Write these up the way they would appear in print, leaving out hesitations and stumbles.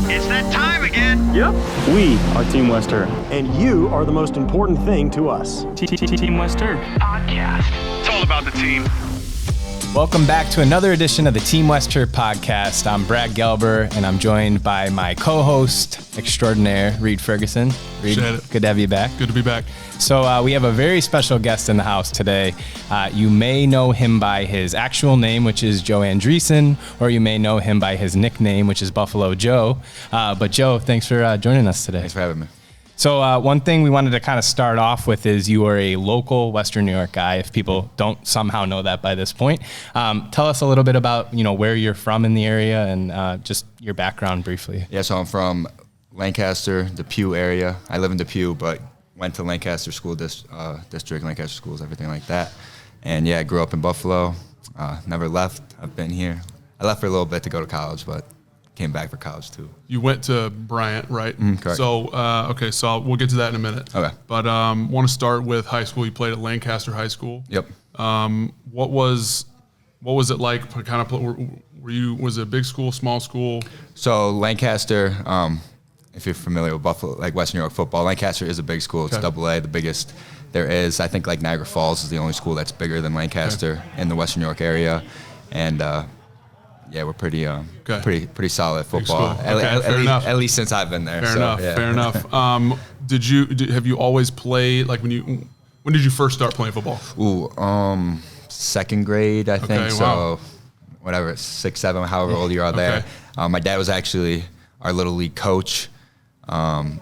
It's that time again. Yep. We are Team Wester. And you are the most important thing to us. Team Wester Podcast. It's all about the team. Welcome back to another edition of the Team Wester podcast. I'm Brad Gelber, and I'm joined by my co-host extraordinaire, Reid Ferguson. Reid, good to have you back. Good to be back. So we have a very special guest in the house today. You may know him by his actual name, which is Joe Andreessen, or you may know him by his nickname, which is Buffalo Joe. But Joe, thanks for joining us today. Thanks for having me. So one thing we wanted to kind of start off with is you are a local Western New York guy, if people don't somehow know that by this point. Tell us a little bit about, where you're from in the area and just your background briefly. Yeah, so I'm from Lancaster, Depew area. I live in Depew, but went to Lancaster School District, Lancaster Schools, everything like that. And yeah, I grew up in Buffalo, never left. I've been here. I left for a little bit to go to college, but came back for college too. You went to Bryant, right? Correct. So, so we'll get to that in a minute. Okay. But want to start with high school. You played at Lancaster High School. Yep. What was it like? Was it a big school, small school? So Lancaster, if you're familiar with Buffalo, like Western New York football, Lancaster is a big school. It's AA, the biggest there is. I think like Niagara Falls is the only school that's bigger than Lancaster in the Western New York area, and yeah, we're pretty solid football. At least since I've been there. Fair enough. Have you always played like when did you first start playing football? Ooh, second grade, I think. Wow. So whatever, 6, 7, however old you are there. My dad was actually our little league coach, and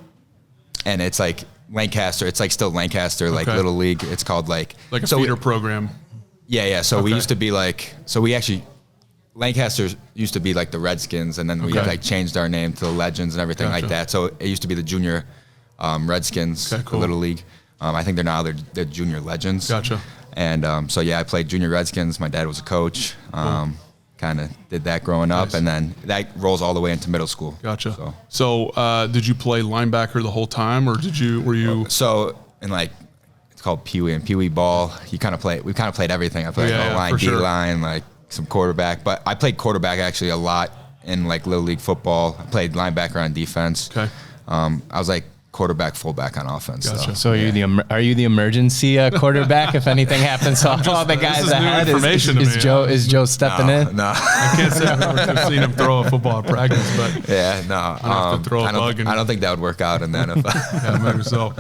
it's like Lancaster. It's like still Lancaster, like little league. It's called like a feeder program. Yeah. So we used to be like, Lancaster used to be like the Redskins, and then we like changed our name to the Legends and everything like that. So it used to be the Junior Redskins, the Little League. I think they're now they're Junior Legends. Gotcha. And I played Junior Redskins. My dad was a coach. Kind of did that growing up, and then that rolls all the way into middle school. Gotcha. So did you play linebacker the whole time, or were you? So in like it's called Pee Wee and Pee Wee ball. We kind of played everything. I played O-line, D-line, like some quarterback, but I played quarterback actually a lot in like little league football. I played linebacker on defense. Okay. I was like quarterback, fullback on offense. Gotcha. So are you the emergency quarterback if anything happens? All the guys ahead is Joe stepping in? No, I can't say I've ever seen him throw a football at practice, but I don't think that would work out in the NFL. Yeah, maybe so.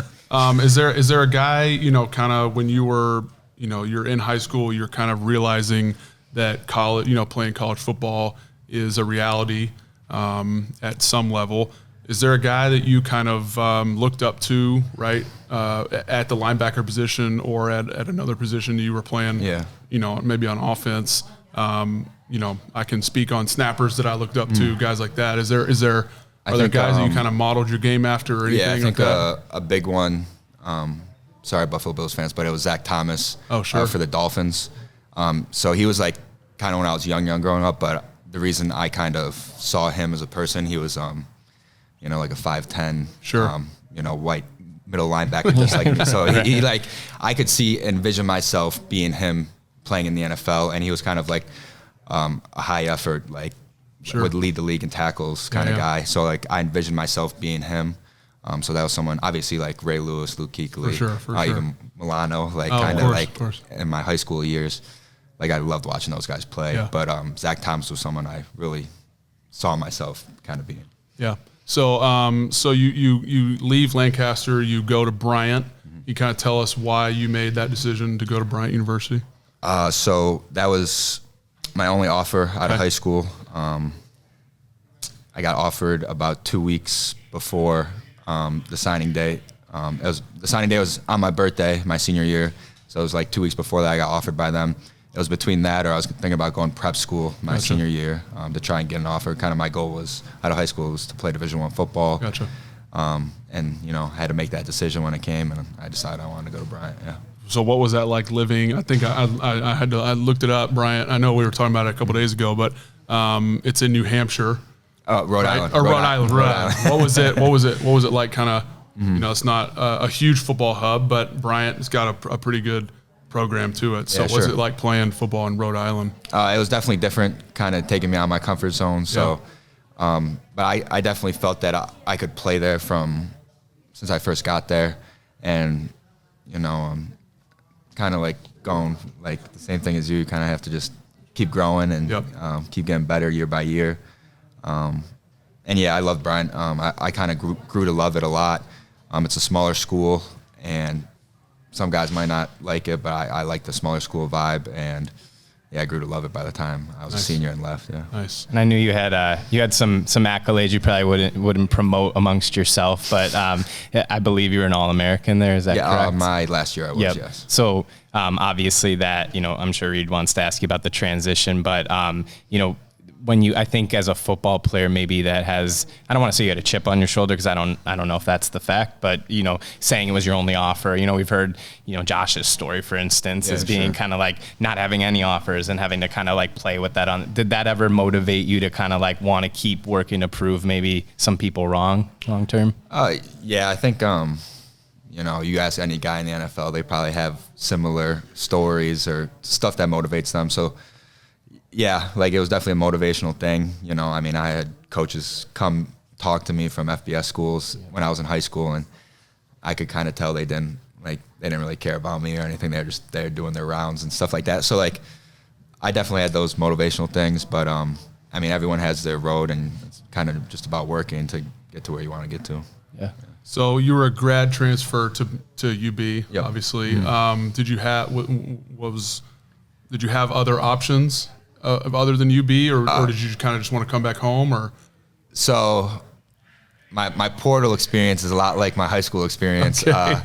Is there a guy kind of when you were you're in high school, you're kind of realizing that college, playing college football is a reality at some level. Is there a guy that you kind of looked up to, right, at the linebacker position or at another position you were playing, maybe on offense? I can speak on snappers that I looked up to, guys like that. Are there guys that you kind of modeled your game after or anything? Yeah, I think a big one, sorry, Buffalo Bills fans, but it was Zach Thomas for the Dolphins. So he was like kind of when I was young growing up, but the reason I kind of saw him as a person, he was, like a 5'10", white middle linebacker, just like me. So he like, I could envision myself being him playing in the NFL, and he was kind of like a high effort, like would lead the league in tackles kind of guy. So like I envisioned myself being him. So that was someone, obviously, like Ray Lewis, Luke Kuechly, even Milano, in my high school years. Like I loved watching those guys play. Yeah. But Zach Thomas was someone I really saw myself kind of being. Yeah. So you leave Lancaster, you go to Bryant. You kind of tell us why you made that decision to go to Bryant University. So that was my only offer out of high school. I got offered about 2 weeks before the signing date. The signing day was on my birthday, my senior year. So it was like 2 weeks before that I got offered by them. It was between that or I was thinking about going prep school my senior year to try and get an offer. Kind of my goal was out of high school was to play Division I football. Gotcha. And I had to make that decision when it came, and I decided I wanted to go to Bryant. Yeah. So what was that like living? I think I looked it up, Bryant. I know we were talking about it a couple days ago, but it's in New Hampshire. Rhode Island. Rhode Island. What was it? What was it like? Kind of, it's not a huge football hub, but Bryant has got a pretty good program to it. So what's it like playing football in Rhode Island? It was definitely different, kind of taking me out of my comfort zone. So But I definitely felt that I could play there since I first got there. And, kind of like going like the same thing as you kind of have to just keep growing and keep getting better year by year. And yeah, I love Bryant. I kind of grew to love it a lot. It's a smaller school, and some guys might not like it, but I like the smaller school vibe. And yeah, I grew to love it by the time I was a senior and left. Yeah, nice. And I knew you had some accolades you probably wouldn't promote amongst yourself, but I believe you were an All-American there. Is that correct? My last year I was. Yep. Yes. So obviously that I'm sure Reid wants to ask you about the transition, but I think as a football player, maybe that has, I don't want to say you had a chip on your shoulder because I don't know if that's the fact, but, saying it was your only offer, we've heard, Josh's story, for instance, as being kind of like not having any offers and having to kind of like play with that on. Did that ever motivate you to kind of like want to keep working to prove maybe some people wrong long term? Yeah, I think, you ask any guy in the NFL, they probably have similar stories or stuff that motivates them. So, yeah, like it was definitely a motivational thing. I had coaches come talk to me from FBS schools when I was in high school, and I could kind of tell they didn't really care about me or anything. They're just there doing their rounds and stuff like that. So like, I definitely had those motivational things, but everyone has their road, and it's kind of just about working to get to where you want to get to. Yeah. So you were a grad transfer to UB, obviously. Mm-hmm. Did you have other options? Other than UB, or did you kind of just want to come back home? Or so, my portal experience is a lot like my high school experience. Okay.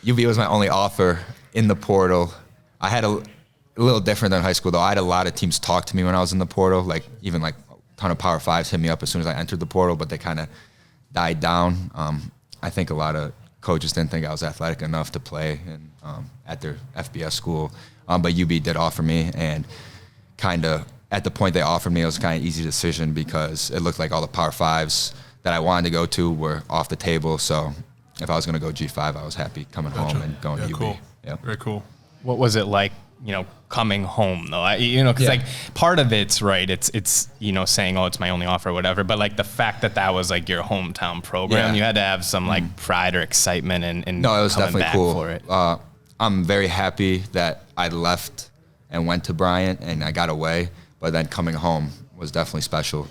UB was my only offer in the portal. I had a little different than high school though. I had a lot of teams talk to me when I was in the portal, like even like a ton of Power Fives hit me up as soon as I entered the portal, but they kind of died down. I think a lot of coaches didn't think I was athletic enough to play at their FBS school, but UB did offer me, and kind of at the point they offered me, it was kind of easy decision because it looked like all the Power Fives that I wanted to go to were off the table. So if I was going to go G5, I was happy coming home and going to UB. Cool. Yeah, very cool. What was it like, coming home though? Because like part of it's right. It's saying, oh, it's my only offer or whatever. But like the fact that was like your hometown program, you had to have some like pride or excitement and no, it was coming definitely back cool. For it. I'm very happy that I left and went to Bryant and I got away, but then coming home was definitely special.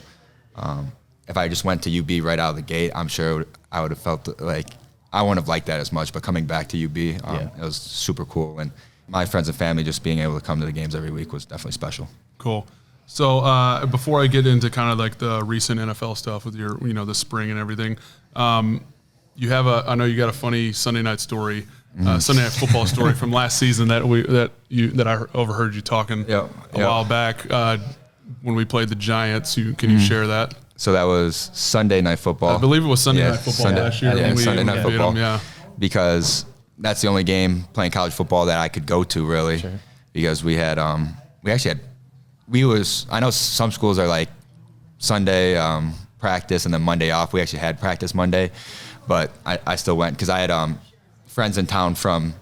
If I just went to UB right out of the gate, I'm sure I would have felt like I wouldn't have liked that as much, but coming back to UB, it was super cool. And my friends and family just being able to come to the games every week was definitely special. Cool. So before I get into kind of like the recent NFL stuff with your, the spring and everything, I know you got a funny Sunday night story. Sunday Night Football story from last season that I overheard you talking a while back when we played the Giants. Can you share that? So that was Sunday Night Football. I believe it was Sunday Night Football last year. Yeah, Sunday Night Football. Because that's the only game playing college football that I could go to really, because we had I know some schools are like Sunday practice and then Monday off. We actually had practice Monday, but I still went because I had friends in town from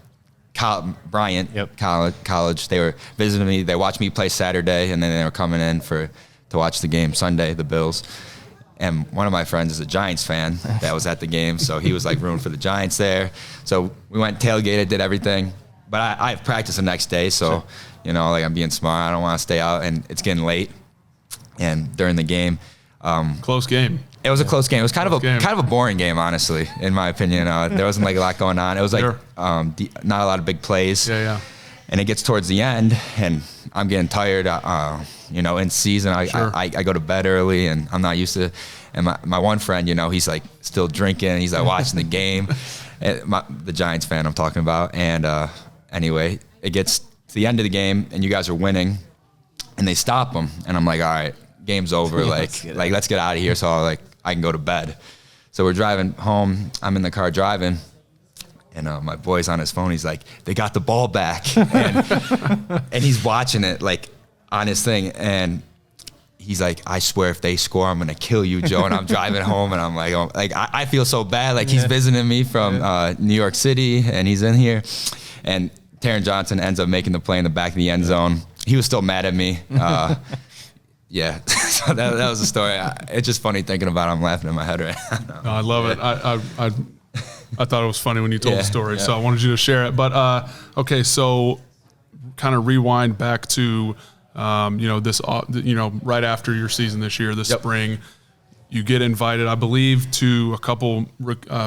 Bryant College. They were visiting me. They watched me play Saturday, and then they were coming in to watch the game Sunday, the Bills. And one of my friends is a Giants fan that was at the game, so he was like rooting for the Giants there. So we went tailgated, did everything. But I have practice the next day, so like I'm being smart. I don't want to stay out, and it's getting late. And during the game, close game. It was a close game. It was kind of a boring game, honestly, in my opinion. There wasn't like a lot going on. It was like not a lot of big plays. Yeah. And it gets towards the end, and I'm getting tired. In season, I go to bed early, and I'm not used to. And my one friend, he's like still drinking. And he's like watching the game. The Giants fan I'm talking about. And anyway, it gets to the end of the game, and you guys are winning, and they stop them, and I'm like, all right, game's over. Let's get out of here. So I can go to bed. So we're driving home. I'm in the car driving, and my boy's on his phone. He's like, they got the ball back. And he's watching it like on his thing. And he's like, I swear if they score, I'm going to kill you, Joe. And I'm driving home, and I'm like, I feel so bad. Like he's visiting me from New York City, and he's in here. And Taron Johnson ends up making the play in the back of the end zone. He was still mad at me. Yeah, so that was the story. It's just funny thinking about it. I'm laughing in my head right now. No, I love it. I thought it was funny when you told the story, so I wanted you to share it. But okay, so kind of rewind back to this right after your season this year, this spring, you get invited, I believe, to a couple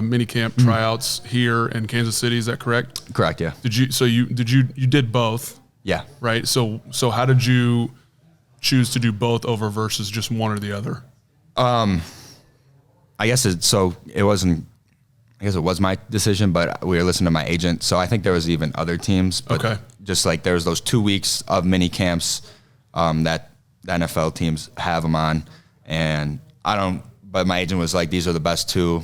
mini camp tryouts here in Kansas City. Is that correct? Correct. Yeah. You did both? Yeah. Right. So how did you choose to do both over versus just one or the other? I guess it was my decision, but we were listening to my agent. So I think there was even other teams. But just like there was those 2 weeks of mini camps that the NFL teams have them on, and but my agent was like, these are the best two.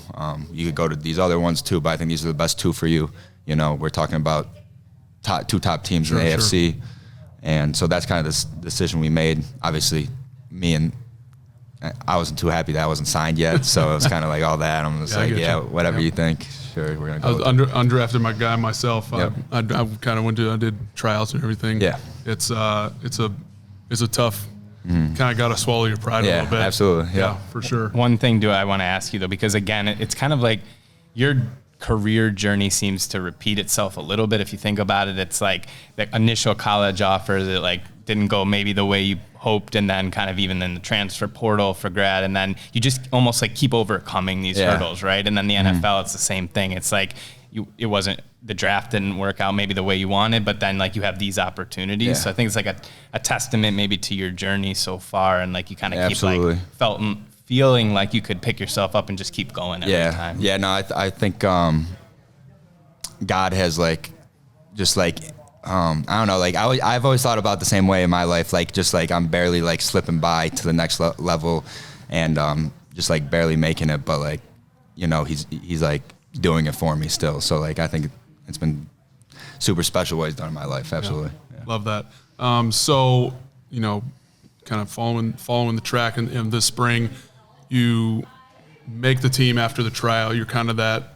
You could go to these other ones too, but I think these are the best two for you. We're talking about two top teams in the AFC. And so that's kind of this decision we made. Obviously, I wasn't too happy that I wasn't signed yet, so it was kind of like all that. I'm just whatever you think. Sure, we're gonna go. I was undrafted my guy myself. Yep. I kind of I did tryouts and everything. Yeah, it's a tough. Kind of got to swallow your pride a little bit. Absolutely. Yeah, for sure. One thing I want to ask you though, because again, it's kind of like your career journey seems to repeat itself a little bit. If you think about it, it's like the initial college offers, it like didn't go maybe the way you hoped, and then kind of even in the transfer portal for grad, and then you just almost like keep overcoming these hurdles, right? And then the NFL, it's the same thing. It's like the draft didn't work out maybe the way you wanted, but then like you have these opportunities. Yeah. So I think it's like a testament maybe to your journey so far, and like you kind of keep like feeling like you could pick yourself up and just keep going every time. Yeah, no, I think God has I don't know, like I've always thought about the same way in my life, like just like I'm barely like slipping by to the next level, and just like barely making it, but like he's like doing it for me still. So like I think it's been super special what he's done in my life. Absolutely. Yeah. Love that. So kind of following the track in this spring, you make the team after the trial. You're kind of that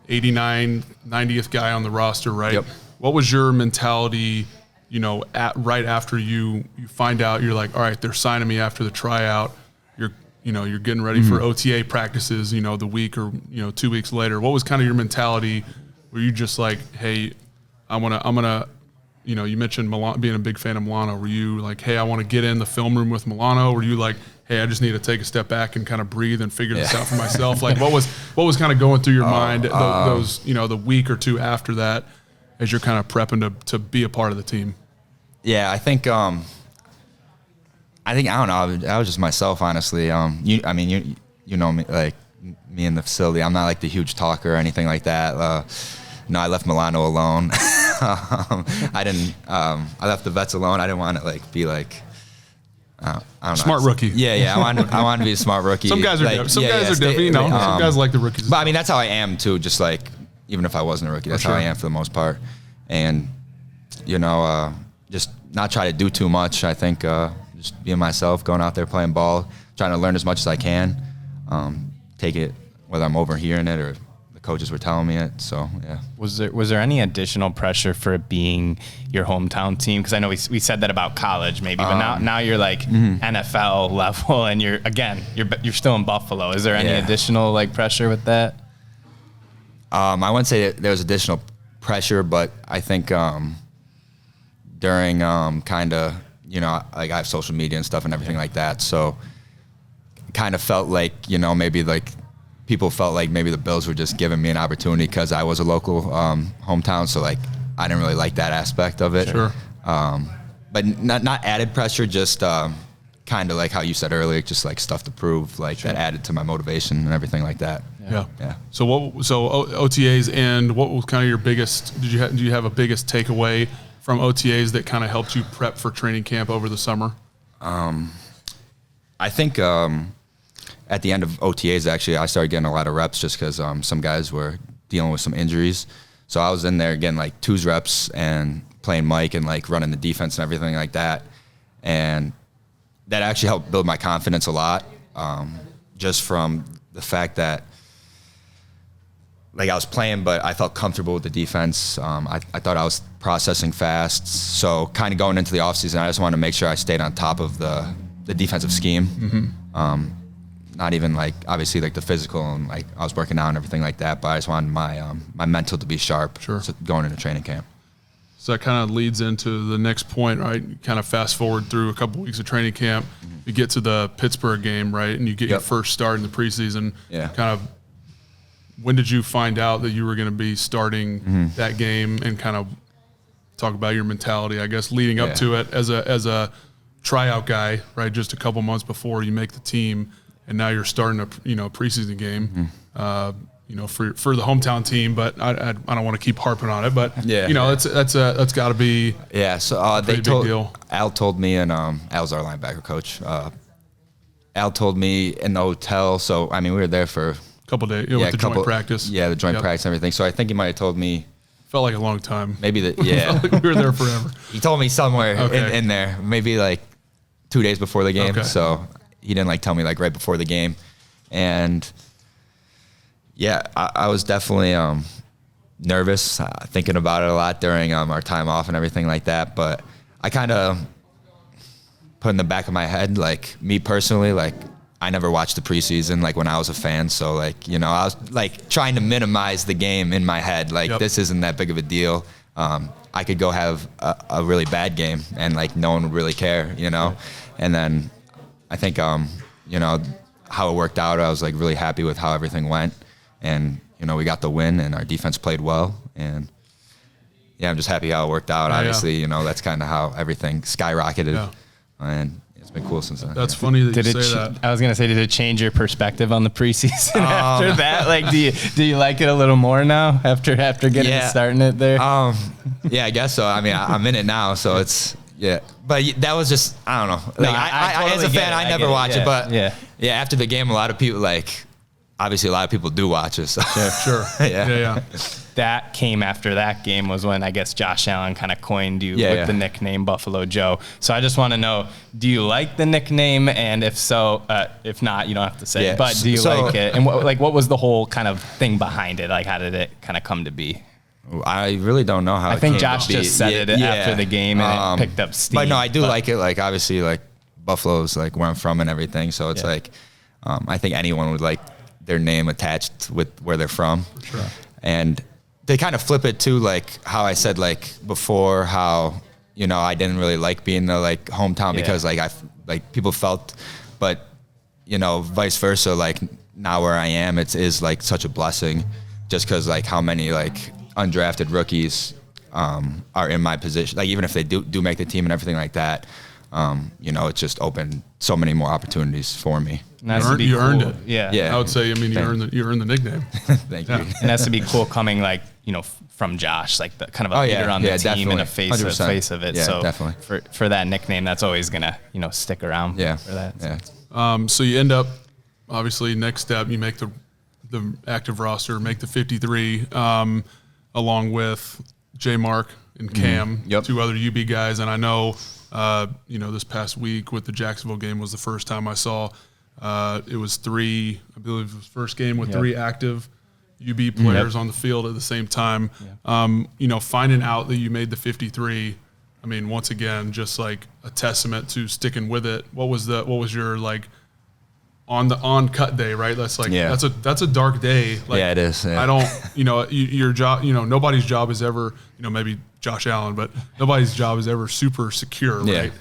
89, 90th guy on the roster, right? Yep. What was your mentality, right after you find out, you're like, all right, they're signing me after the tryout. You're getting ready for OTA practices, the week or 2 weeks later. What was kind of your mentality? Were you just like, hey, I'm gonna you mentioned being a big fan of Milano. Were you like, hey, I want to get in the film room with Milano? Were you like, hey, I just need to take a step back and kind of breathe and figure this out for myself? Like, what was kind of going through your mind those the week or two after that, as you're kind of prepping to be a part of the team? Yeah, I think I don't know. I was just myself, honestly. You know me, like me in the facility. I'm not like the huge talker or anything like that. No, I left Milano alone. I didn't. I left the vets alone. I didn't want to like be like. I don't know. Smart rookie. Yeah. I wanted to be a smart rookie. Some guys are different. Some guys like the rookies. But I mean, that's how I am too. Just like even if I wasn't a rookie, that's how I am for the most part. And just not try to do too much. I think just being myself, going out there playing ball, trying to learn as much as I can. Take it whether I'm overhearing it or the coaches were telling me it. So yeah. Was there any additional pressure for it being your hometown team? Because I know we said that about college maybe, but now you're like NFL level, and you're still in Buffalo. Is there any additional like pressure with that? I wouldn't say there was additional pressure, but I think during kind of like I have social media and stuff and everything like that, so kind of felt like maybe like people felt like maybe the Bills were just giving me an opportunity because I was a local hometown, so like I didn't really like that aspect of it. Sure. But not added pressure, just kind of like how you said earlier, just like stuff to prove, like that added to my motivation and everything like that. Yeah. So OTAs, and what was kind of your biggest? Do you have a biggest takeaway from OTAs that kind of helped you prep for training camp over the summer? I think at the end of OTAs, actually, I started getting a lot of reps just because some guys were dealing with some injuries. So I was in there getting like 2 reps and playing Mike and like running the defense and everything like that. And that actually helped build my confidence a lot, just from the fact that like I was playing, but I felt comfortable with the defense. I thought I was processing fast. So kind of going into the offseason, I just wanted to make sure I stayed on top of the the defensive scheme. Not even like obviously like the physical and like I was working out and everything like that, but I just wanted my mental to be sharp. Sure. Going into training camp. So that kind of leads into the next point, right? You kind of fast forward through a couple weeks of training camp. You get to the Pittsburgh game, right? And you get your first start in the preseason. Yeah. Kind of, when did you find out that you were going to be starting that game, and kind of talk about your mentality, I guess, leading up to it as a tryout guy, right? Just a couple months before you make the team, and now you're starting a preseason game. For the hometown team, but I don't want to keep harping on it, but that's got to be So big deal. Al told me, and Al's our linebacker coach. Al told me in the hotel. So I mean, we were there for a couple days. With the joint practice. Yeah, the joint practice and everything. So I think he might have told me. Felt like a long time. Maybe like we were there forever. He told me somewhere in there, maybe like 2 days before the game. Okay. So he didn't like tell me like right before the game, and. Yeah, I was definitely nervous, thinking about it a lot during our time off and everything like that. But I kind of put in the back of my head, like me personally, like I never watched the preseason, like when I was a fan. So like, I was like trying to minimize the game in my head. Like this isn't that big of a deal. I could go have a really bad game and like no one would really care, Right. And then I think, how it worked out, I was like really happy with how everything went. And, we got the win and our defense played well. And, I'm just happy how it worked out. Obviously, that's kind of how everything skyrocketed. Yeah. And it's been cool since then. That's funny that you say that. I was going to say, did it change your perspective on the preseason after that? Like, do you like it a little more now after getting starting it there? Yeah, I guess so. I mean, I'm in it now, so it's – yeah, but that was just, I don't know. Like, I totally as a fan, I never watch it, but after the game, a lot of people obviously a lot of people do watch it. So. Yeah, sure. Yeah. That came after that game was when I guess Josh Allen kind of coined you with the nickname Buffalo Joe. So I just want to know, do you like the nickname? And if so, if not, you don't have to say, but do you like it? And what was the whole kind of thing behind it? Like, how did it kind of come to be? I really don't know how. I think Josh just said it after the game and it picked up steam. But no, I do like it. Like obviously, like Buffalo's like where I'm from and everything. So it's like, I think anyone would like their name attached with where they're from. Sure. And they kind of flip it too, like how I said like before, how I didn't really like being the like hometown because like people felt, but vice versa. Like now where I am, it is like such a blessing, just because like how many like undrafted rookies are in my position. Like even if they do make the team and everything like that, it's just opened so many more opportunities for me. You earned it. Yeah. I would say, you earned the nickname. Thank you. And that's to be cool coming like, from Josh, like the kind of a leader on the team definitely. and a face of it. Yeah, so definitely. For that nickname, that's always gonna, stick around for that. Yeah. So you end up, obviously, next step, you make the active roster, make the 53, along with J. Mark and Cam, two other UB guys. And I know, this past week with the Jacksonville game was the first time I saw it was three, I believe it was first game with three active UB players on the field at the same time. Finding out that you made the 53, I mean, once again, just like a testament to sticking with it. What was your like on cut day, right? That's like that's a dark day. Like, it is. Yeah. I don't, your job, nobody's job is ever, maybe Josh Allen, but nobody's job is ever super secure, right?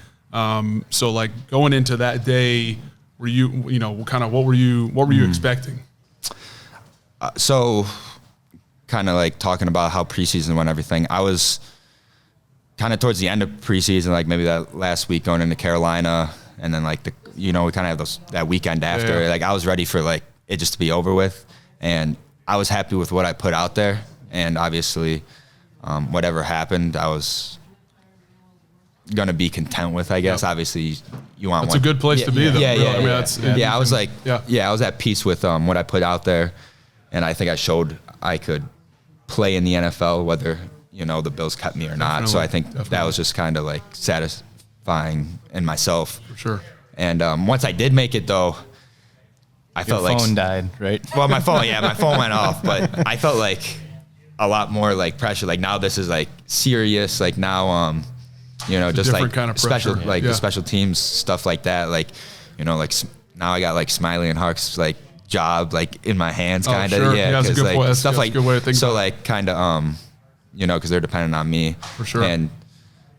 So like going into that day, were you, kind of what were you expecting? So kind of like talking about how preseason went, everything. I was kind of towards the end of preseason, like maybe that last week going into Carolina, and then like we kind of have that weekend after. Like I was ready for like it just to be over with, and I was happy with what I put out there. And obviously, whatever happened, I was gonna be content with, I guess. Obviously, you want that's a good place to be, though. I was like, I was at peace with what I put out there, and I think I showed I could play in the NFL, whether the Bills kept me or not. So I think that was just kind of like satisfying in myself. For sure. And once I did make it, though, I felt like your phone died, right? Well, my phone went off, but I felt like a lot more like pressure. Like now this is like serious. Like now, just different like kind of special, pressure. like the special teams stuff like that. Like, like now I got like Smiley and Hark's like job like in my hands, kind of. Sure. Yeah, that's a good like point. stuff that's like a good way to think so about like kind of because they're dependent on me for sure. And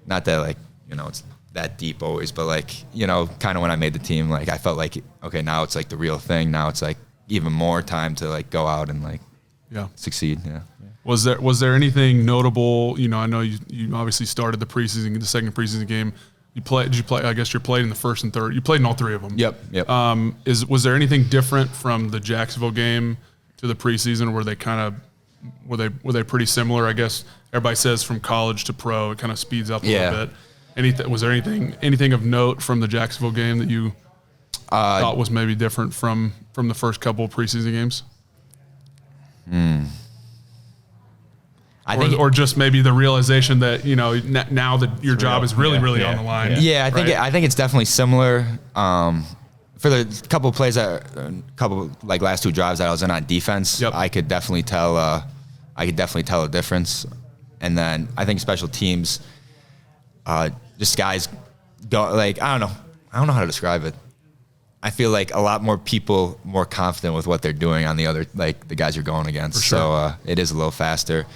not that like it's that deep always, but like kind of when I made the team, like I felt like okay, now it's like the real thing. Now it's like even more time to like go out and like succeed. Yeah. Was there anything notable? I know you obviously started the second preseason game. Did you play? I guess you played in the first and third. You played in all three of them. Yep. Was there anything different from the Jacksonville game to the preseason? Were they pretty similar? I guess everybody says from college to pro, it kind of speeds up a little bit. Was there anything of note from the Jacksonville game that you thought was maybe different from the first couple of preseason games? Or just maybe the realization that now that your job is really on the line. Yeah, I think it's definitely similar. For the couple of plays like last two drives that I was in on defense, I could definitely tell. A difference. And then I think special teams, just guys go like I don't know how to describe it. I feel like a lot more people more confident with what they're doing on the other like the guys you're going against. For sure. So it is a little faster.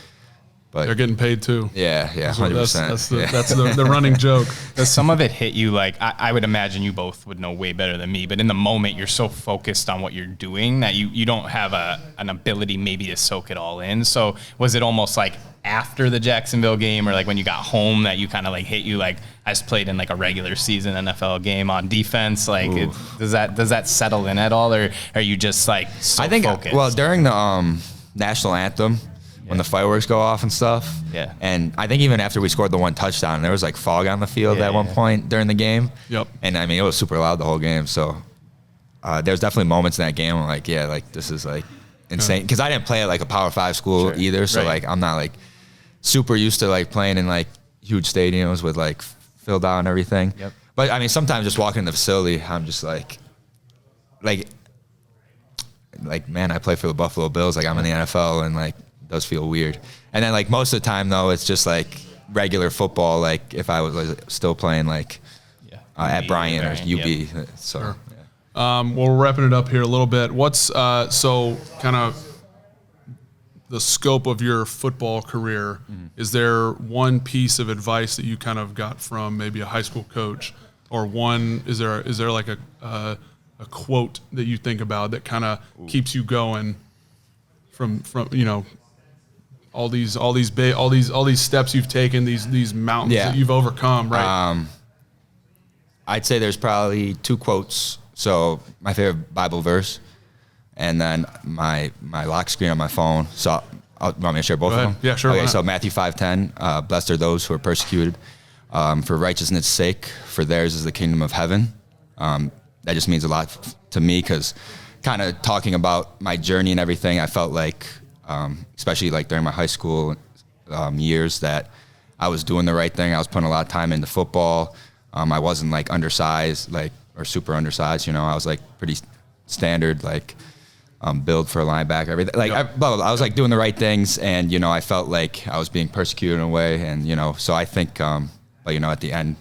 But they're getting paid too. Yeah, 100%. That's the running joke. Does some of it hit you? Like I would imagine you both would know way better than me, but in the moment you're so focused on what you're doing that you don't have an ability maybe to soak it all in. So was it almost like after the Jacksonville game or like when you got home that you kind of like hit you like I just played in like a regular season NFL game on defense? Like does that settle in at all, or are you just like so focused? Well, during the national anthem. When the fireworks go off and stuff. Yeah. And I think even after we scored the one touchdown, there was like fog on the field at one point during the game. Yep. And I mean, it was super loud the whole game. So there's definitely moments in that game where like, like this is like insane. Because I didn't play at like a Power 5 school either. So like I'm not like super used to like playing in like huge stadiums with like filled out and everything. Yep. But I mean, sometimes just walking in the facility, I'm just like, man, I play for the Buffalo Bills. Like I'm in the NFL and like, does feel weird. And then like most of the time though, it's just like regular football. Like if I was like, still playing like at Bryant or UB. Yep. So, sure. Well, we're wrapping it up here a little bit. What's so kind of the scope of your football career? Mm-hmm. Is there one piece of advice that you kind of got from maybe a high school coach, or is there like a quote that you think about that kind of keeps you going from all these steps you've taken, these mountains that you've overcome, right? I'd say there's probably two quotes. So my favorite Bible verse, and then my lock screen on my phone. So you want me to share both of them? Yeah, sure. Okay, so Matthew 5:10, blessed are those who are persecuted for righteousness' sake, for theirs is the kingdom of heaven. That just means a lot to me because kind of talking about my journey and everything, I felt like, especially like during my high school years, that I was doing the right thing. I was putting a lot of time into football. I wasn't like undersized, or super undersized. I was like pretty standard, build for a linebacker. Everything. I was like doing the right things, and I felt like I was being persecuted in a way, and so I think, but at the end,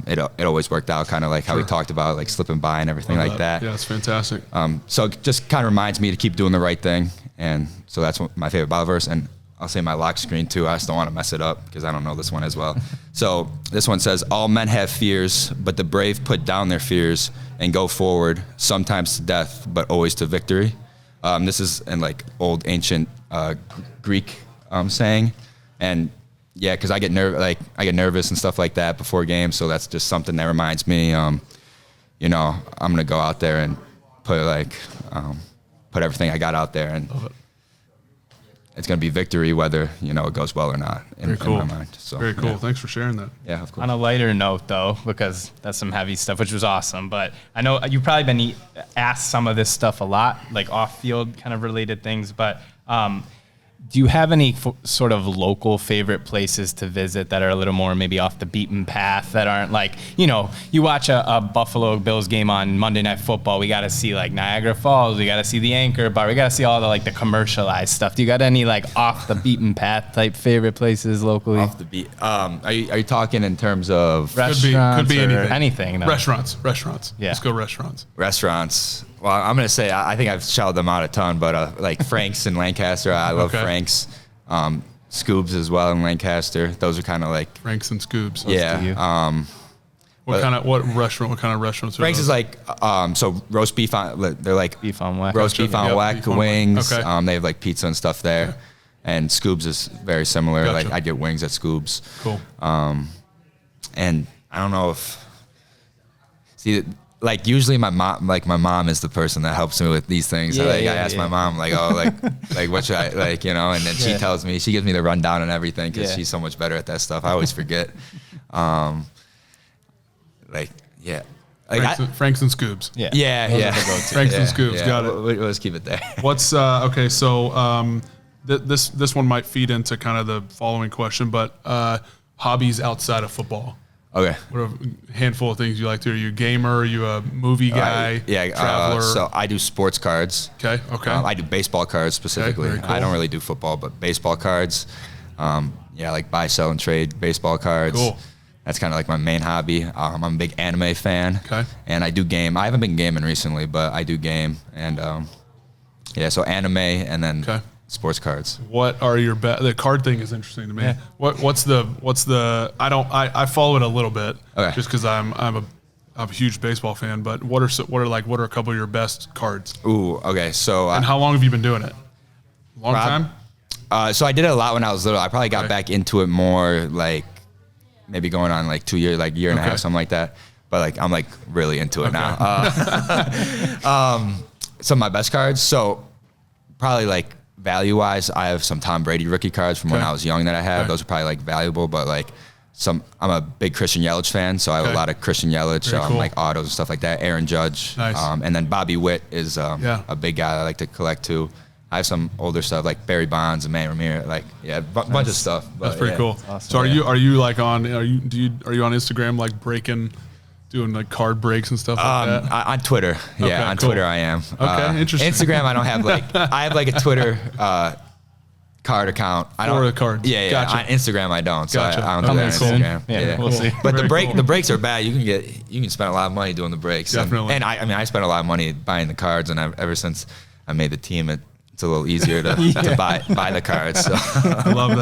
it always worked out, kind of like how we talked about, like slipping by and everything like that. Yeah, it's fantastic. So it just kind of reminds me to keep doing the right thing, and so that's my favorite Bible verse. And I'll say my lock screen too. I just don't want to mess it up because I don't know this one as well. So this one says, all men have fears, but the brave put down their fears and go forward, sometimes to death, but always to victory. This is in like old ancient Greek saying, and yeah, because I get nervous and stuff like that before games, so that's just something that reminds me, I'm gonna go out there and put everything I got out there, and it's gonna be victory whether it goes well or not. In my mind. So very cool. Yeah. Thanks for sharing that. Yeah, of course. On a lighter note, though, because that's some heavy stuff, which was awesome. But I know you've probably been asked some of this stuff a lot, like off-field kind of related things. But do you have any sort of local favorite places to visit that are a little more maybe off the beaten path, that aren't like, you watch a Buffalo Bills game on Monday Night Football, we got to see like Niagara Falls, we got to see the Anchor Bar, we got to see all the like the commercialized stuff. Do you got any like off the beaten path type favorite places locally? Off the beat. Are you talking in terms of restaurants? Could be anything. Anything. No. Restaurants. Yeah. Let's go restaurants. Well, I'm gonna say I think I've shouted them out a ton, but like Frank's in Lancaster, I love Frank's. Scoobs as well in Lancaster. Those are kind of like Frank's and Scoobs. Yeah. What kind of restaurants? Frank's is like so roast beef on. They're like beef on whack. Roast beef on whack, wings. Okay. They have like pizza and stuff there. Okay. And Scoobs is very similar. Gotcha. Like I get wings at Scoobs. Cool. And I don't know if like usually my mom is the person that helps me with these things. I ask my mom like, oh, like what should I like, and then she tells me, she gives me the rundown and everything because she's so much better at that stuff. I always forget. Frank's and Scoobs. Yeah. Franks and Scoobs. Got it. Let's keep it there. What's okay? So this one might feed into kind of the following question, but hobbies outside of football. Okay. What are a handful of things you like to do? Are you a gamer? Are you a movie guy? Traveler? So I do sports cards. Okay. I do baseball cards specifically. Okay, very cool. I don't really do football, but baseball cards. Like buy, sell, and trade baseball cards. Cool. That's kind of like my main hobby. I'm a big anime fan. Okay. And I do game. I haven't been gaming recently, but I do game. And so anime and then sports cards. What are your the card thing is interesting to me. Yeah. What's the I follow it a little bit just because I'm a huge baseball fan, but what are a couple of your best cards? Ooh, okay. So and how long have you been doing it? Long time? So I did it a lot when I was little. I probably got back into it more like maybe going on like 2 years, like year and a half, something like that. But like I'm like really into it now. Some of my best cards. So probably like value-wise, I have some Tom Brady rookie cards from when I was young that I have. Those are probably like valuable, but like I'm a big Christian Yelich fan, so I have a lot of Christian Yelich, cool. like autos and stuff like that. Aaron Judge, nice. And then Bobby Witt is a big guy I like to collect too. I have some older stuff like Barry Bonds and Manny Ramirez, bunch of stuff. But, that's pretty cool. Awesome. So are you like on are you on Instagram like doing like card breaks and stuff like that? On Twitter. On Twitter I am. Okay, interesting. Instagram I don't have I have like a Twitter card account. I don't. For the cards. Yeah. Gotcha. On Instagram I don't. So gotcha. I don't do that on Instagram. Yeah, we'll see. But the breaks are bad. You can spend a lot of money doing the breaks. Definitely. And I spent a lot of money buying the cards, and ever since I made the team, it's a little easier to buy the cards. So. I love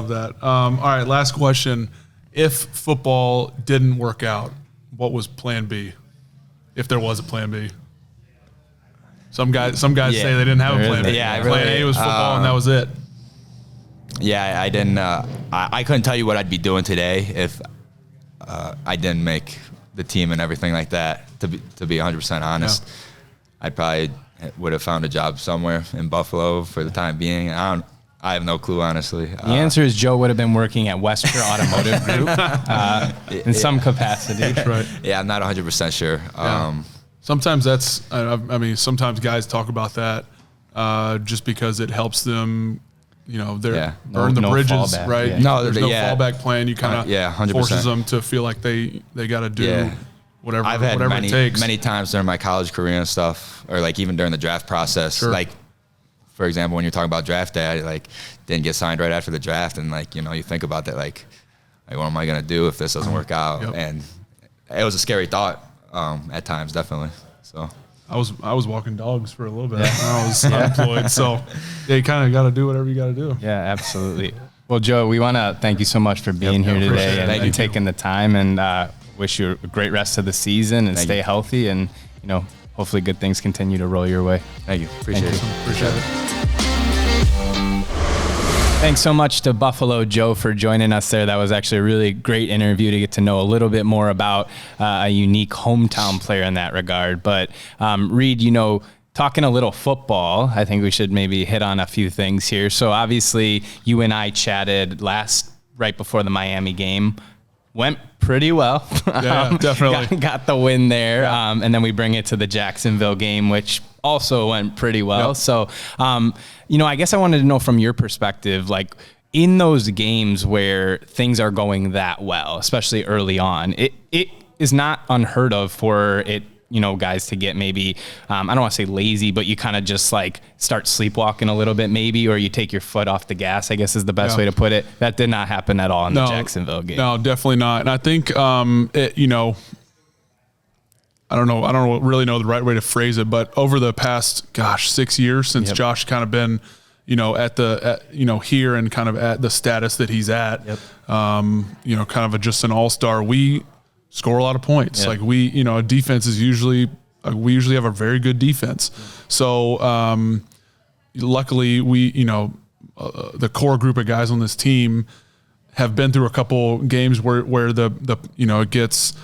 that. All right, last question. If football didn't work out, what was plan B? If there was a plan B. Some guys say they didn't have a plan B. Yeah, plan A was football and that was it. Yeah, I didn't. I couldn't tell you what I'd be doing today if I didn't make the team and everything like that. To be 100% honest, I probably would have found a job somewhere in Buffalo for the time being. I have no clue, honestly. The answer is Joe would have been working at Western Automotive Group in some capacity. That's right. Yeah, I'm not 100% sure. Sometimes sometimes guys talk about that just because it helps them, burn the bridges, right? Yeah. No, there's no fallback plan. You kind of 100%. forces them to feel like they got to do whatever it takes. Many times during my college career and stuff, or like even during the draft process. Sure. Like, for example, when you're talking about draft day, I didn't get signed right after the draft, and you think about that, like what am I gonna do if this doesn't work out? Yep. And it was a scary thought at times, definitely. So I was walking dogs for a little bit. I was unemployed, so you kind of got to do whatever you got to do. Yeah, absolutely. Well, Joe, we want to thank you so much for being here today and taking the time, and wish you a great rest of the season and stay healthy, and hopefully good things continue to roll your way. Thank you. Appreciate it. Appreciate it. Thanks so much to Buffalo Joe for joining us there. That was actually a really great interview to get to know a little bit more about a unique hometown player in that regard. But Reid, talking a little football, I think we should maybe hit on a few things here. So obviously you and I chatted right before the Miami game. went pretty well. Yeah, definitely. Got the win there. Yeah. And then we bring it to the Jacksonville game, which also went pretty well. Yep. So, I guess I wanted to know from your perspective, like in those games where things are going that well, especially early on, it is not unheard of for it, guys to get maybe, I don't want to say lazy, but you kind of just like start sleepwalking a little bit maybe, or you take your foot off the gas, I guess is the best way to put it. That did not happen at all in the Jacksonville game. No, definitely not. And I think, I don't really know the right way to phrase it, but over the past, 6 years since Josh kind of been, here and kind of at the status that he's at, kind of just an all-star, we score a lot of points. Like a defense is usually, we usually have a very good defense. So, luckily we, the core group of guys on this team have been through a couple games where the it gets,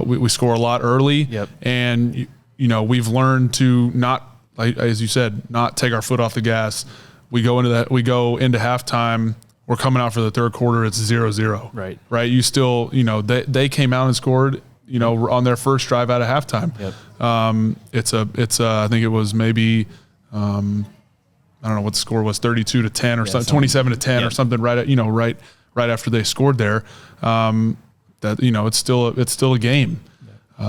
we score a lot early and, we've learned to not, like, as you said, not take our foot off the gas. We go into halftime. We're coming out for the third quarter. It's 0-0. Right. You still, they came out and scored, on their first drive out of halftime. It's I think it was maybe, I don't know what the score was, 32-10 or something, 27-10 or something. Right after they scored there. It's still a game.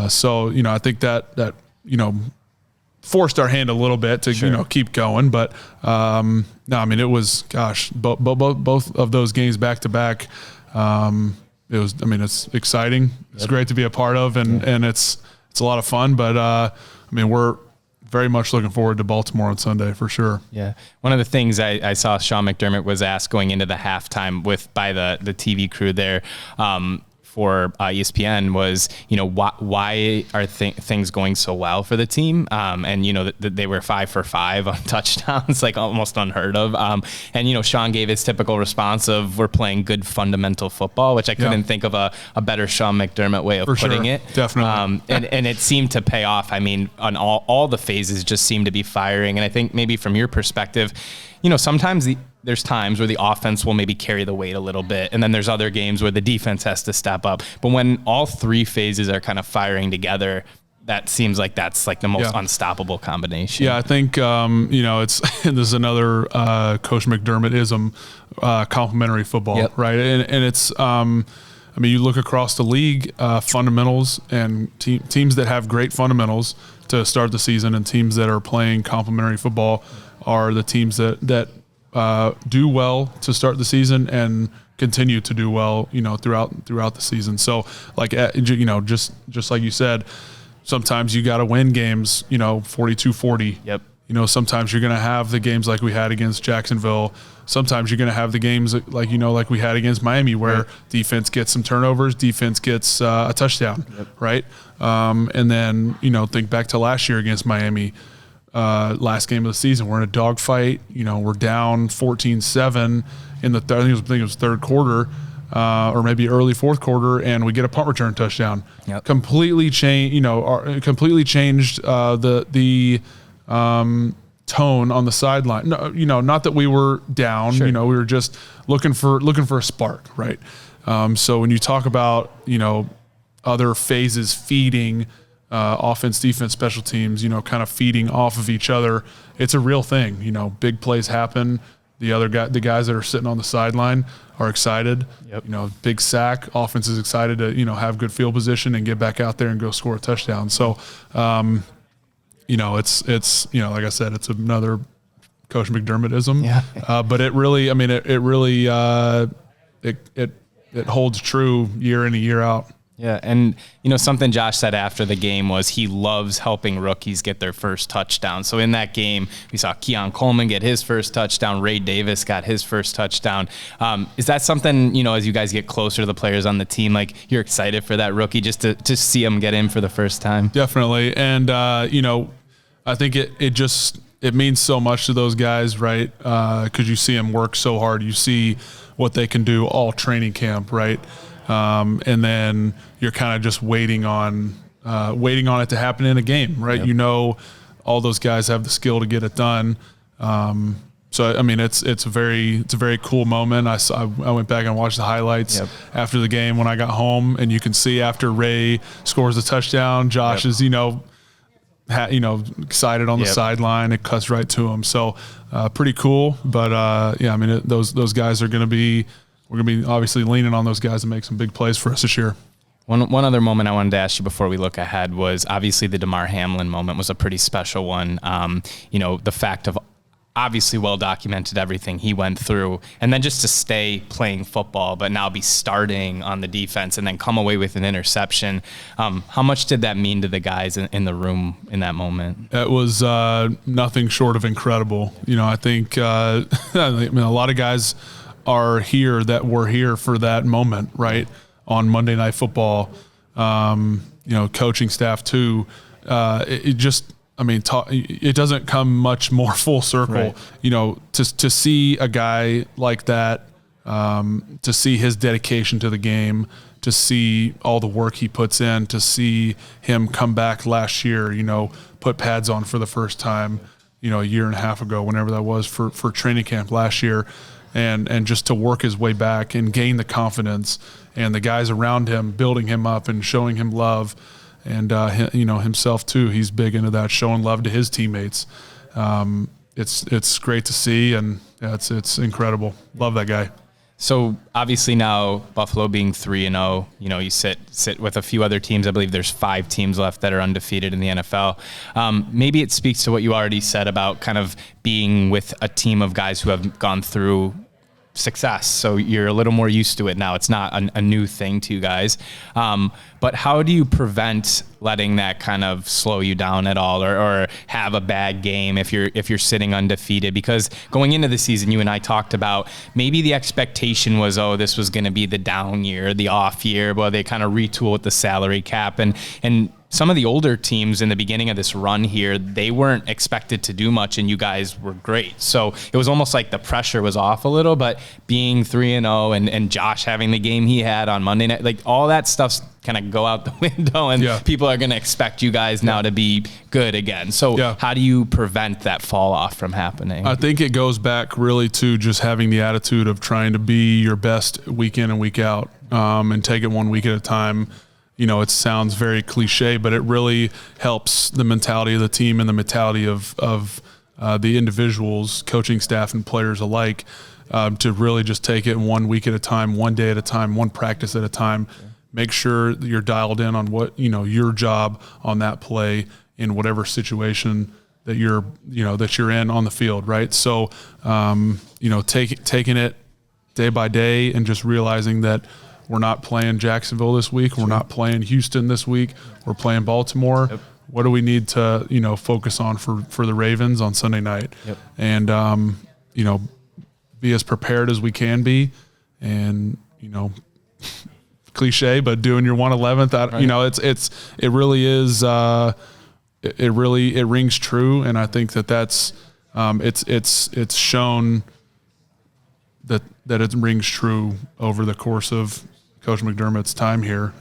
So I think that forced our hand a little bit to keep going, but it was both of those games back to back. It's exciting. It's great to be a part of, and it's a lot of fun. But we're very much looking forward to Baltimore on Sunday for sure. Yeah, one of the things I saw Sean McDermott was asked going into the halftime by the TV crew there. For ESPN was, why are things going so well for the team? And, they were 5 for 5 on touchdowns, like almost unheard of. And, Sean gave his typical response of we're playing good fundamental football, which I couldn't think of a better Sean McDermott way of putting it. Definitely. And it seemed to pay off. I mean, on all the phases just seemed to be firing. And I think maybe from your perspective, sometimes there's times where the offense will maybe carry the weight a little bit, and then there's other games where the defense has to step up. But when all three phases are kind of firing together, that seems like that's like the most unstoppable combination. Yeah, I think, it's this is another Coach McDermott-ism, complementary football, right? And it's, you look across the league, fundamentals and teams that have great fundamentals to start the season and teams that are playing complementary football are the teams that do well to start the season and continue to do well, throughout the season. So, like, just like you said, sometimes you got to win games, 42-40. Yep. Sometimes you're going to have the games like we had against Jacksonville. Sometimes you're going to have the games like we had against Miami where defense gets some turnovers, defense gets a touchdown, right? And then, think back to last year against Miami. Last game of the season, we're in a dogfight. We're down 14-7 in the I think it was third quarter, or maybe early fourth quarter, and we get a punt return touchdown. Completely changed. Completely changed the tone on the sideline. No, not that we were down. We were just looking for a spark, right? So when you talk about other phases feeding. Offense, defense, special teams, kind of feeding off of each other. It's a real thing. Big plays happen. The guys that are sitting on the sideline are excited. Big sack. Offense is excited to, have good field position and get back out there and go score a touchdown. So, it's like I said, it's another Coach McDermott-ism. But it really, it holds true year in and year out. Yeah, and something Josh said after the game was he loves helping rookies get their first touchdown. So in that game, we saw Keon Coleman get his first touchdown. Reid Davis got his first touchdown. Is that something, as you guys get closer to the players on the team, like you're excited for that rookie just to see him get in for the first time? Definitely. And, I think it means so much to those guys, right? Because you see them work so hard. You see what they can do all training camp, right? And then you're kind of just waiting on it to happen in a game, right? All those guys have the skill to get it done. So I mean, it's a very cool moment. I went back and watched the highlights after the game when I got home, and you can see after Ray scores a touchdown, Josh is excited on the sideline. It cuts right to him. So pretty cool. But I mean, those guys are going to be. We're going to be obviously leaning on those guys to make some big plays for us this year. One other moment I wanted to ask you before we look ahead was obviously the DeMar Hamlin moment was a pretty special one. The fact of obviously well documented everything he went through, and then just to stay playing football, but now be starting on the defense and then come away with an interception. How much did that mean to the guys in the room in that moment? It was nothing short of incredible. I think a lot of guys are here that were here for that moment, right? On Monday Night Football, coaching staff too. It doesn't come much more full circle, right. To see a guy like that, to see his dedication to the game, to see all the work he puts in, to see him come back last year, put pads on for the first time, a year and a half ago, whenever that was for training camp last year. And just to work his way back and gain the confidence, and the guys around him building him up and showing him love, and himself too. He's big into that, showing love to his teammates. It's great to see, and it's incredible. Love that guy. So obviously now Buffalo being 3-0, you sit with a few other teams. I believe there's 5 teams left that are undefeated in the NFL. Maybe it speaks to what you already said about kind of being with a team of guys who have gone through success. So you're a little more used to it now. It's not a new thing to you guys. But how do you prevent letting that kind of slow you down at all, or have a bad game if you're sitting undefeated? Because going into the season, you and I talked about maybe the expectation was, this was going to be the down year, the off year. Well, they kind of retool with the salary cap, and some of the older teams in the beginning of this run here, they weren't expected to do much, and you guys were great. So it was almost like the pressure was off a little, but being 3-0 and Josh having the game he had on Monday night, like all that stuff's kind of go out the window, and people are going to expect you guys now to be good again. So how do you prevent that fall off from happening? I think it goes back really to just having the attitude of trying to be your best week in and week out, and take it one week at a time. It sounds very cliche, but it really helps the mentality of the team and the mentality of the individuals, coaching staff and players alike, to really just take it one week at a time, one day at a time, one practice at a time. Make sure that you're dialed in on what, your job on that play in whatever situation that you're in on the field, right? So, taking it day by day and just realizing that we're not playing Jacksonville this week. We're not playing Houston this week. We're playing Baltimore. Yep. What do we need to, focus on for the Ravens on Sunday night? Yep. And, be as prepared as we can be, and, cliche, but doing your 111th, right. It really is, it rings true. And I think that's, it's shown that it rings true over the course of Coach McDermott's time here.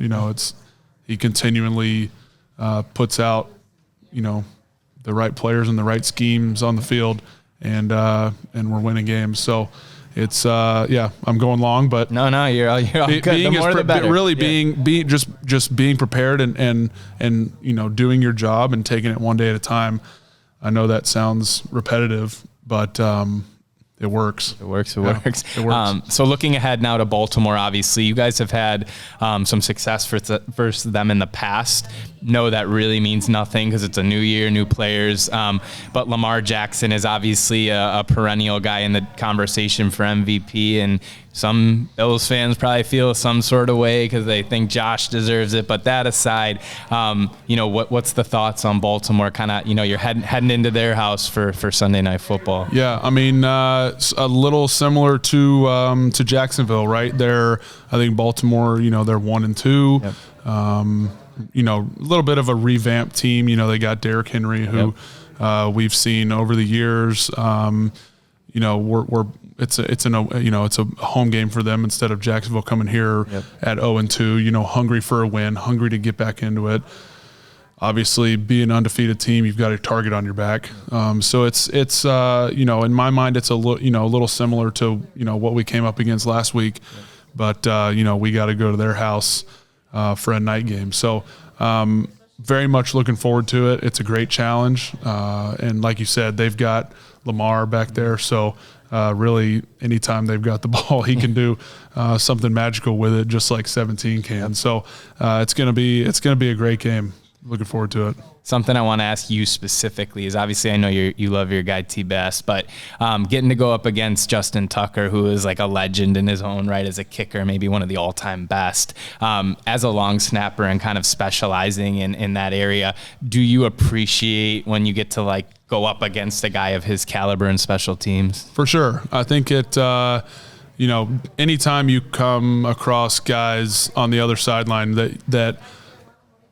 He continually puts out, the right players and the right schemes on the field, and we're winning games. So it's I'm going long, but no, you're all good. The more the better. Really being just being prepared and doing your job and taking it one day at a time. I know that sounds repetitive, but it works. It works. So looking ahead now to Baltimore, obviously, you guys have had some success versus them in the past. No, that really means nothing because it's a new year, new players. But Lamar Jackson is obviously a perennial guy in the conversation for MVP, and some Bills fans probably feel some sort of way because they think Josh deserves it. But that aside, what's the thoughts on Baltimore? Kind of, you're heading into their house for Sunday Night Football. Yeah, I mean, a little similar to Jacksonville, right? I think Baltimore, they're 1-2. Yep. A little bit of a revamped team. They got Derrick Henry, who we've seen over the years. It's a home game for them instead of Jacksonville coming here at 0-2. Hungry for a win, hungry to get back into it. obviously being an undefeated team, you've got a target on your back. So it's in my mind, it's a little similar to, what we came up against last week, but we got to go to their house for a night game. So very much looking forward to it. It's a great challenge. And like you said, they've got Lamar back there. So really anytime they've got the ball, he can do something magical with it, just like 17 can. So it's going to be a great game. Looking forward to it. Something I want to ask you specifically is, obviously I know you love your guy T-Bass, but getting to go up against Justin Tucker, who is like a legend in his own right as a kicker, maybe one of the all-time best, as a long snapper and kind of specializing in that area, do you appreciate when you get to like go up against a guy of his caliber in special teams? For sure. I think it anytime you come across guys on the other sideline that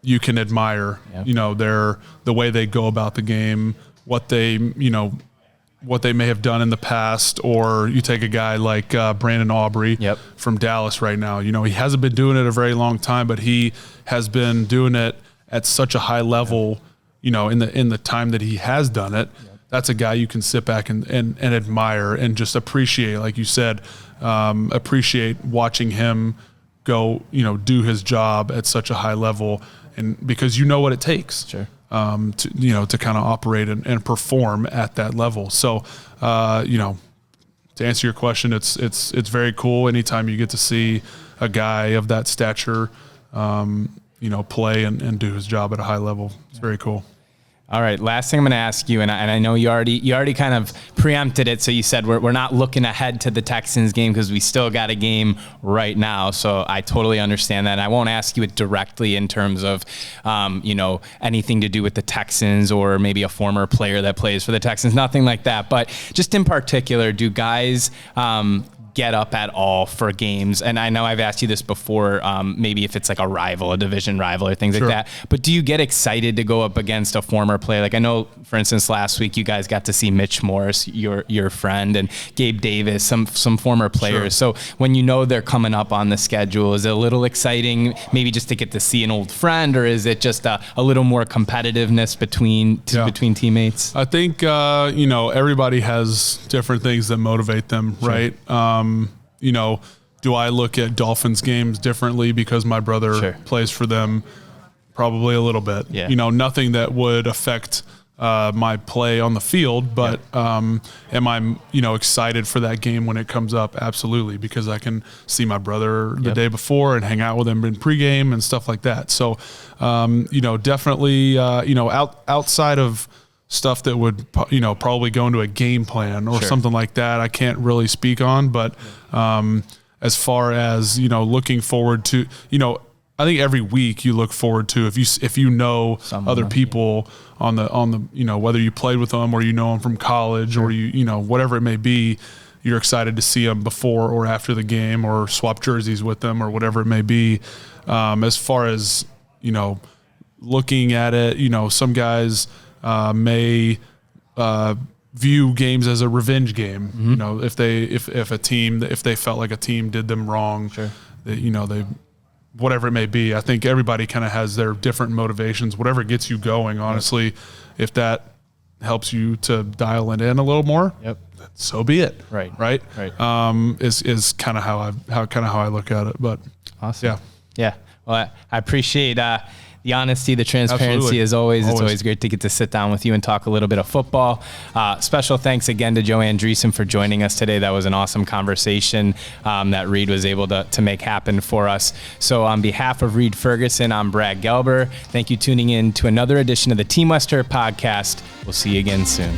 you can admire, the way they go about the game, what they may have done in the past, or you take a guy like Brandon Aubrey from Dallas right now. He hasn't been doing it a very long time, but he has been doing it at such a high level, in the time that he has done it. That's a guy you can sit back and admire and just appreciate, like you said, appreciate watching him go, do his job at such a high level. And because what it takes to kind of operate and perform at that level. So, to answer your question, it's very cool anytime you get to see a guy of that stature, play and do his job at a high level. It's very cool. All right, last thing I'm going to ask you, and I know you already kind of preempted it, so you said we're not looking ahead to the Texans game because we still got a game right now, so I totally understand that. And I won't ask you it directly in terms of, anything to do with the Texans or maybe a former player that plays for the Texans, nothing like that. But just in particular, do guys get up at all for games? And I know I've asked you this before, maybe if it's like a division rival or things like that, but do you get excited to go up against a former player? Like I know, for instance, last week you guys got to see Mitch Morse, your friend, and Gabe Davis, some former players. So when they're coming up on the schedule, is it a little exciting maybe just to get to see an old friend, or is it just a little more competitiveness between teammates? I think, everybody has different things that motivate them, right? Do I look at Dolphins games differently because my brother plays for them? Probably a little bit. Yeah. Nothing that would affect my play on the field, but am I, excited for that game when it comes up? Absolutely, because I can see my brother the day before and hang out with him in pregame and stuff like that. So, definitely, outside of stuff that would, probably go into a game plan or something like that, I can't really speak on. But as far as, looking forward to, I think every week you look forward to, if you know other people on the, whether you played with them or them from college or whatever it may be, you're excited to see them before or after the game or swap jerseys with them or whatever it may be. As far as, looking at it, some guys may view games as a revenge game. If they felt like a team did them wrong, they whatever it may be. I think everybody kind of has their different motivations, whatever gets you going, honestly. If that helps you to dial it in a little more, so be it. Right. Is kind of how I look at it. But awesome. Yeah. Well, I appreciate the honesty, the transparency. As always. It's always great to get to sit down with you and talk a little bit of football. Special thanks again to Joe Andreessen for joining us today. That was an awesome conversation that Reid was able to make happen for us. So on behalf of Reid Ferguson, I'm Brad Gelber. Thank you for tuning in to another edition of the Team Wester podcast. We'll see you again soon.